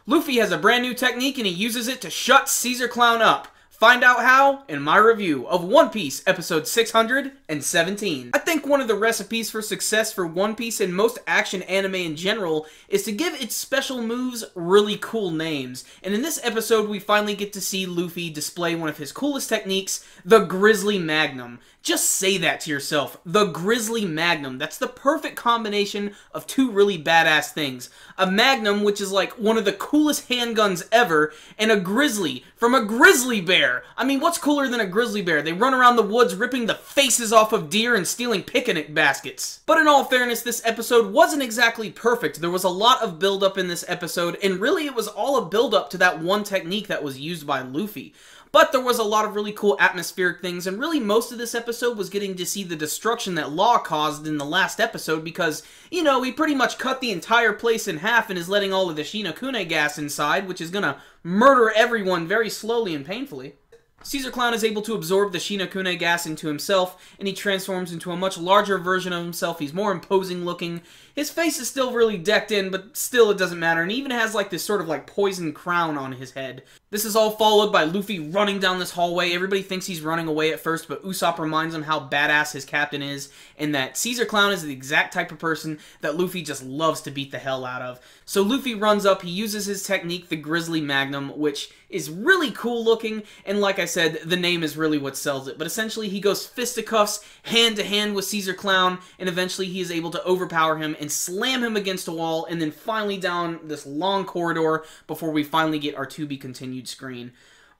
Luffy has a brand new technique and he uses it to shut Caesar Clown up. Find out how in my review of One Piece episode 617. I think one of the recipes for success for One Piece and most action anime in general is to give its special moves really cool names. And in this episode we finally get to see Luffy display one of his coolest techniques, the Grizzly Magnum. Just say that to yourself, the Grizzly Magnum. That's the perfect combination of two really badass things. A Magnum, which is like one of the coolest handguns ever, and a Grizzly from a grizzly bear. I mean, what's cooler than a grizzly bear? They run around the woods ripping the faces off of deer and stealing picnic baskets. But in all fairness, this episode wasn't exactly perfect. There was a lot of build-up in this episode, and really it was all a build-up to that one technique that was used by Luffy. But there was a lot of really cool atmospheric things, and really most of this episode was getting to see the destruction that Law caused in the last episode because, you know, he pretty much cut the entire place in half and is letting all of the Shinokune gas inside, which is gonna murder everyone very slowly and painfully. Caesar Clown is able to absorb the Shinokune gas into himself, and he transforms into a much larger version of himself. He's more imposing looking. His face is still really decked in, but still it doesn't matter, and he even has like this sort of like poison crown on his head. This is all followed by Luffy running down this hallway. Everybody thinks he's running away at first, but Usopp reminds him how badass his captain is, and that Caesar Clown is the exact type of person that Luffy just loves to beat the hell out of. So Luffy runs up, he uses his technique, the Grizzly Magnum, which is really cool looking, and like I said, the name is really what sells it. But essentially, he goes fisticuffs, hand to hand with Caesar Clown, and eventually he is able to overpower him and slam him against a wall, and then finally down this long corridor before we finally get our to be continued screen.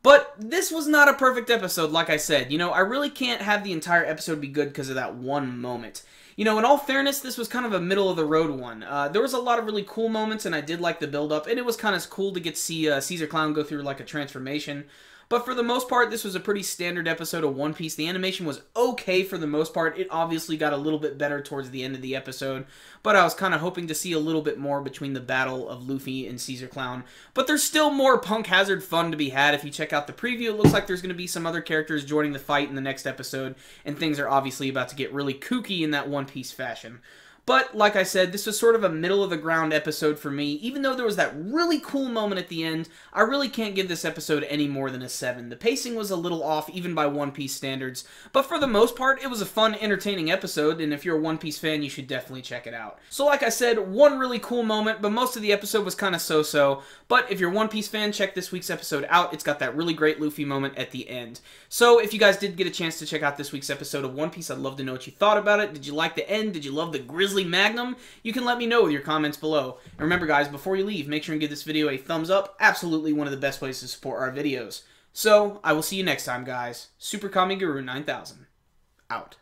But this was not a perfect episode, like I said. You know, I really can't have the entire episode be good because of that one moment. You know, in all fairness, this was kind of a middle-of-the-road one. There was a lot of really cool moments, and I did like the build-up, and it was kind of cool to get to see Caesar Clown go through, like, a transformation. But for the most part, this was a pretty standard episode of One Piece. The animation was okay for the most part. It obviously got a little bit better towards the end of the episode, but I was kind of hoping to see a little bit more between the battle of Luffy and Caesar Clown. But there's still more Punk Hazard fun to be had. If you check out the preview, it looks like there's going to be some other characters joining the fight in the next episode, and things are obviously about to get really kooky in that One Piece fashion. But, like I said, this was sort of a middle-of-the-ground episode for me. Even though there was that really cool moment at the end, I really can't give this episode any more than a 7. The pacing was a little off, even by One Piece standards. But for the most part, it was a fun, entertaining episode, and if you're a One Piece fan, you should definitely check it out. So, like I said, one really cool moment, but most of the episode was kind of so-so. But if you're a One Piece fan, check this week's episode out. It's got that really great Luffy moment at the end. So, if you guys did get a chance to check out this week's episode of One Piece, I'd love to know what you thought about it. Did you like the end? Did you love the Grizzly Magnum? You can let me know with your comments below. And remember guys, before you leave, make sure and give this video a thumbs up. Absolutely one of the best ways to support our videos. So, I will see you next time guys. Super Kami Guru 9000. Out.